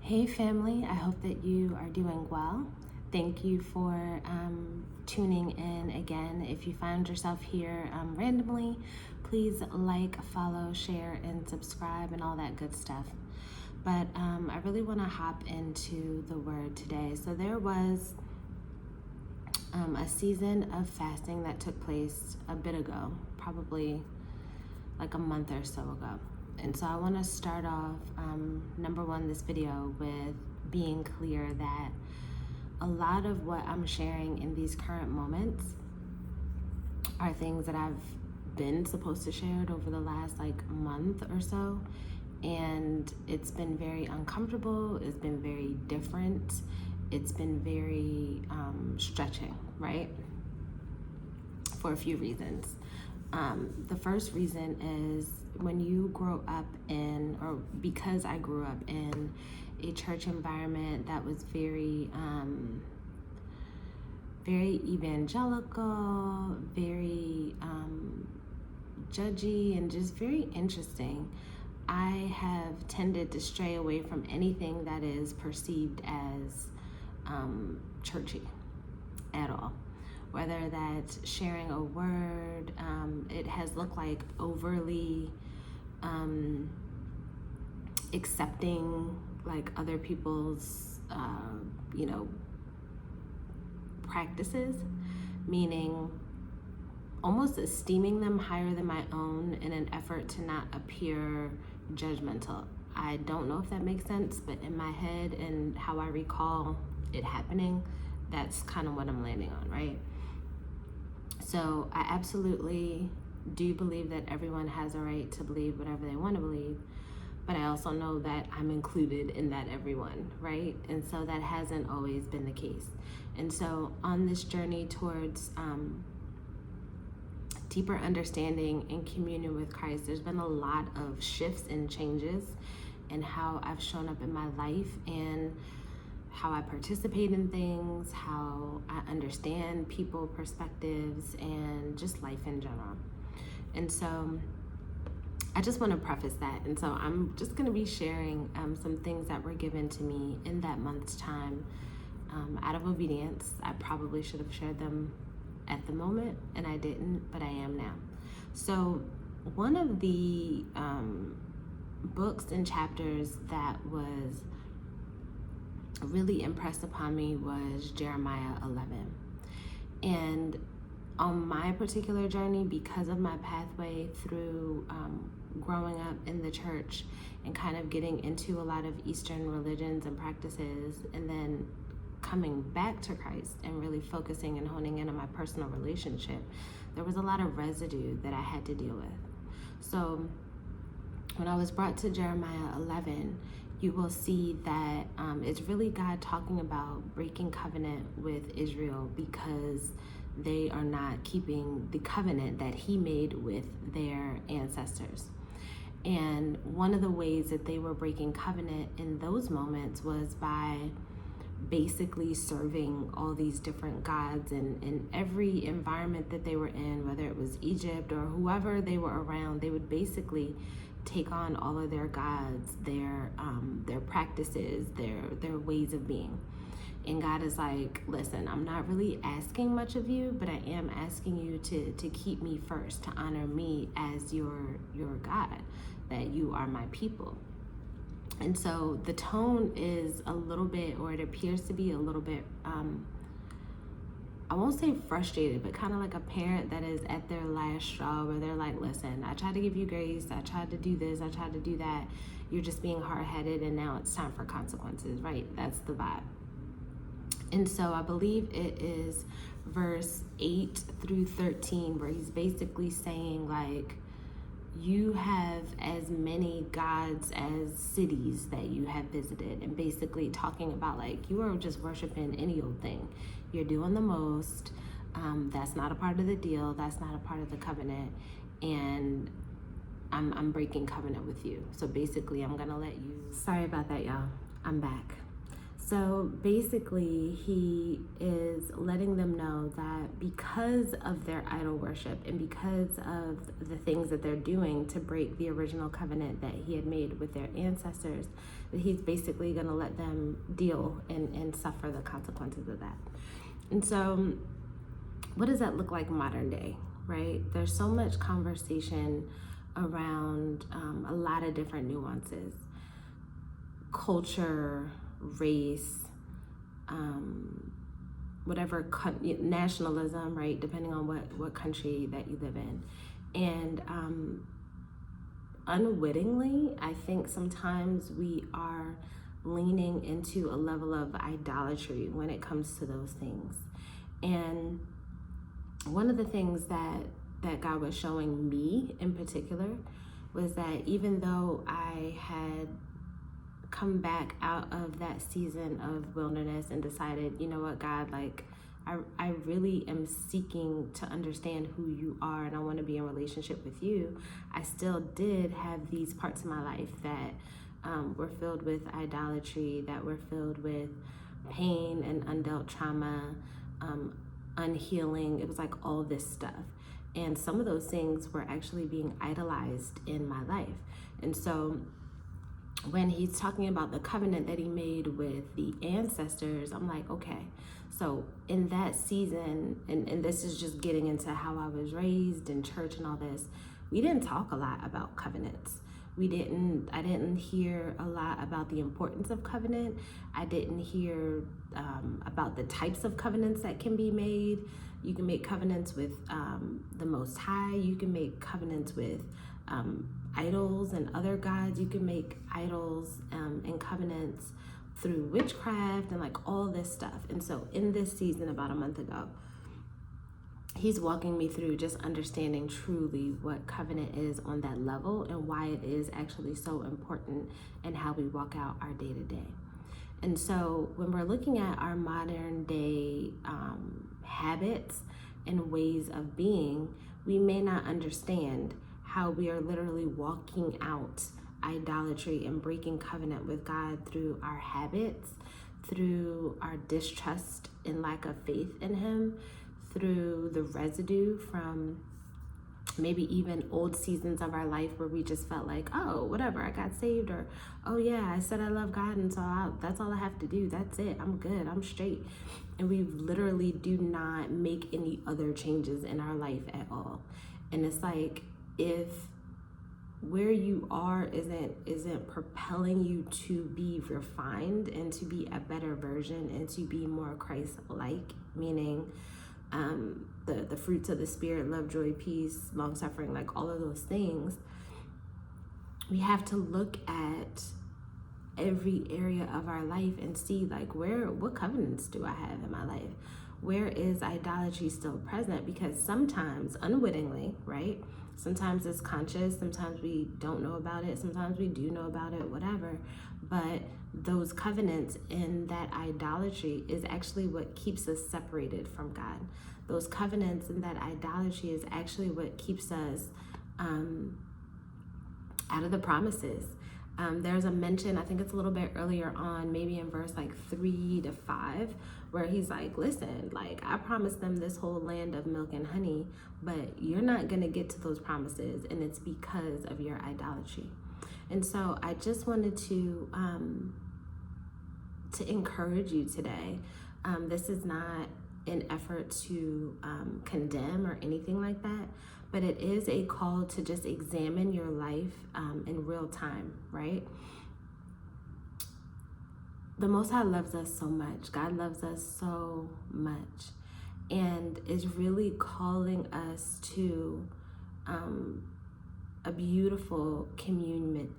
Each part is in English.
Hey family, I hope that you are doing well. Thank you for tuning in again. If you found yourself here randomly, please like, follow, share, and subscribe and all that good stuff. But I really want to hop into the word today. So there was a season of fasting that took place a bit ago, probably like a month or so ago. And so I want to start off, number one, this video with being clear that a lot of what I'm sharing in these current moments are things that I've been supposed to share over the last month or so. And it's been very uncomfortable. It's been very different. It's been very stretching, right? For a few reasons. The first reason is when you grow up in, or because I grew up in a church environment that was very evangelical, very judgy, and just very interesting, I have tended to stray away from anything that is perceived as churchy at all. Whether that's sharing a word, it has looked like overly accepting other people's, practices, meaning almost esteeming them higher than my own in an effort to not appear judgmental. I don't know if that makes sense, but in my head and how I recall it happening, that's kind of what I'm landing on, right? So I absolutely do believe that everyone has a right to believe whatever they want to believe, but I also know that I'm included in that everyone, right? And so that hasn't always been the case. And so on this journey towards deeper understanding and communion with Christ, there's been a lot of shifts and changes in how I've shown up in my life and how I participate in things, how I understand people perspectives, and just life in general. And so I just want to preface that. And so I'm just going to be sharing some things that were given to me in that month's time out of obedience. I probably should have shared them at the moment, and I didn't, but I am now. So one of the books and chapters that was really impressed upon me was Jeremiah 11. And on my particular journey, because of my pathway through growing up in the church and kind of getting into a lot of Eastern religions and practices, and then coming back to Christ and really focusing and honing in on my personal relationship, there was a lot of residue that I had to deal with. So when I was brought to Jeremiah 11, you will see that it's really God talking about breaking covenant with Israel because they are not keeping the covenant that he made with their ancestors. And one of the ways that they were breaking covenant in those moments was by basically serving all these different gods, and in every environment that they were in, whether it was Egypt or whoever they were around, they would basically take on all of their gods, their practices, their ways of being. And God is like, listen, I'm not really asking much of you, but I am asking you to keep me first, to honor me as your God, that you are my people. And so the tone is a little bit, or it appears to be a little bit, I won't say frustrated, but kind of like a parent that is at their last straw, where they're like, listen, I tried to give you grace, I tried to do this, I tried to do that, you're just being hard-headed, and now it's time for consequences, right? That's the vibe. And so I believe it is verse 8 through 13, where he's basically saying, you have as many gods as cities that you have visited, and basically talking about you are just worshiping any old thing. You're doing the most. That's not a part of the deal. That's not a part of the covenant. And I'm breaking covenant with you. So basically I'm gonna let you, sorry about that, y'all. I'm back. So basically, he is letting them know that because of their idol worship and because of the things that they're doing to break the original covenant that he had made with their ancestors, that he's basically going to let them deal and suffer the consequences of that. And so, what does that look like modern day, right? There's so much conversation around a lot of different nuances: culture, race, whatever nationalism, right? Depending on what country that you live in. And unwittingly, I think sometimes we are leaning into a level of idolatry when it comes to those things. And one of the things that God was showing me in particular was that even though I had come back out of that season of wilderness and decided, you know what, God, like I really am seeking to understand who you are and I want to be in relationship with you, I still did have these parts of my life that were filled with idolatry, that were filled with pain and undealt trauma, unhealing. It was like all this stuff. And some of those things were actually being idolized in my life. And so when he's talking about the covenant that he made with the ancestors, I'm like, okay, so in that season, and this is just getting into how I was raised in church and all this, we didn't talk a lot about covenants. I didn't hear a lot about the importance of covenant. I didn't hear about the types of covenants that can be made. You can make covenants with the Most High. You can make covenants with idols and other gods. You can make idols and covenants through witchcraft and like all this stuff. And so in this season, about a month ago, he's walking me through just understanding truly what covenant is on that level and why it is actually so important in how we walk out our day to day. And so when we're looking at our modern day habits and ways of being, we may not understand how we are literally walking out idolatry and breaking covenant with God through our habits, through our distrust and lack of faith in him, through the residue from maybe even old seasons of our life where we just felt like, oh, whatever, I got saved, or oh yeah, I said I love God, and so that's all I have to do. That's it. I'm good. I'm straight. And we literally do not make any other changes in our life at all. And it's like, if where you are isn't propelling you to be refined and to be a better version and to be more Christ-like, meaning the fruits of the Spirit, love, joy, peace, long suffering, like all of those things, we have to look at every area of our life and see like what covenants do I have in my life? Where is idolatry still present? Because sometimes unwittingly, right? Sometimes it's conscious, sometimes we don't know about it, sometimes we do know about it, whatever. But those covenants and that idolatry is actually what keeps us separated from God. Those covenants and that idolatry is actually what keeps us out of the promises. There's a mention, I think it's a little bit earlier on, maybe in verse like 3 to 5, where he's like, listen, like I promised them this whole land of milk and honey, but you're not going to get to those promises, and it's because of your idolatry. And so I just wanted to encourage you today. This is not an effort to condemn or anything like that, but it is a call to just examine your life in real time, right? The Most High loves us so much. God loves us so much, and is really calling us to a beautiful communion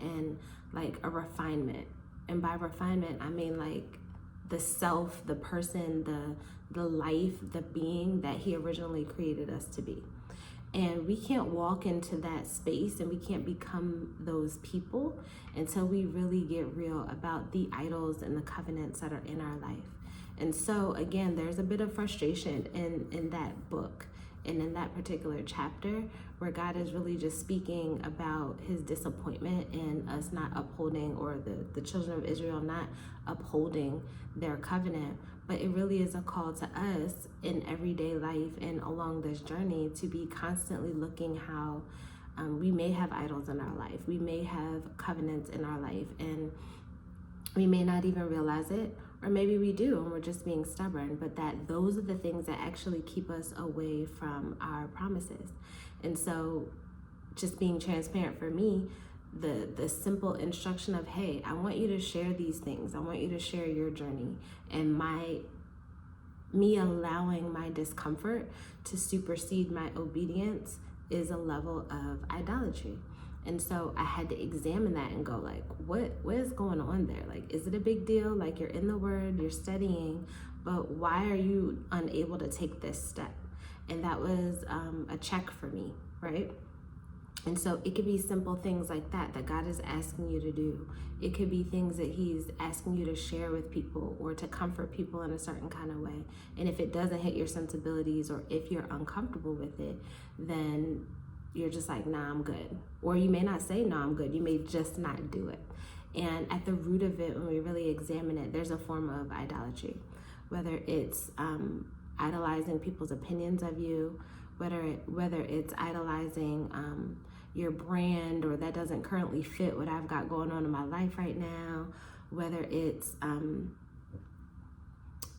and like a refinement. And by refinement, I mean like the self, the person, the life, the being that he originally created us to be. And we can't walk into that space and we can't become those people until we really get real about the idols and the covenants that are in our life. And so again, there's a bit of frustration in that book. And in that particular chapter, where God is really just speaking about his disappointment in us not upholding, or the children of Israel not upholding their covenant, but it really is a call to us in everyday life and along this journey to be constantly looking how we may have idols in our life. We may have covenants in our life, and we may not even realize it, or maybe we do and we're just being stubborn, but that those are the things that actually keep us away from our promises. And so just being transparent for me, the simple instruction of, hey, I want you to share these things. I want you to share your journey, and me allowing my discomfort to supersede my obedience is a level of idolatry. And so I had to examine that and go, like, what is going on there? Like, is it a big deal? Like, you're in the word, you're studying, but why are you unable to take this step? And that was a check for me, right? And so it could be simple things like that God is asking you to do. It could be things that he's asking you to share with people, or to comfort people in a certain kind of way. And if it doesn't hit your sensibilities, or if you're uncomfortable with it, then you're just like, nah, I'm good. Or you may not say, no, I'm good. You may just not do it. And at the root of it, when we really examine it, there's a form of idolatry, whether it's idolizing people's opinions of you, whether it's idolizing your brand, or that doesn't currently fit what I've got going on in my life right now, whether it's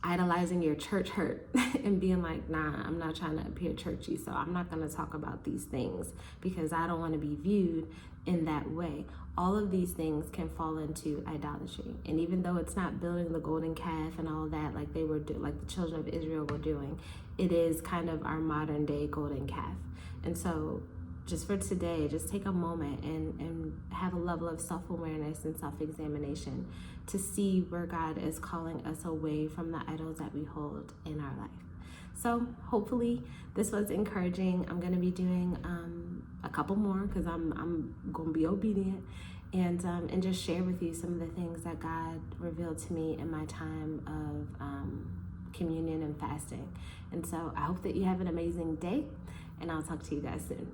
idolizing your church hurt and being like, nah, I'm not trying to appear churchy, so I'm not going to talk about these things because I don't want to be viewed in that way. All of these things can fall into idolatry. And even though it's not building the golden calf and all that, like like the children of Israel were doing, it is kind of our modern day golden calf. And so just for today, just take a moment and have a level of self-awareness and self-examination to see where God is calling us away from the idols that we hold in our life. So hopefully this was encouraging. I'm going to be doing a couple more, because I'm going to be obedient, and just share with you some of the things that God revealed to me in my time of communion and fasting. And so I hope that you have an amazing day, and I'll talk to you guys soon.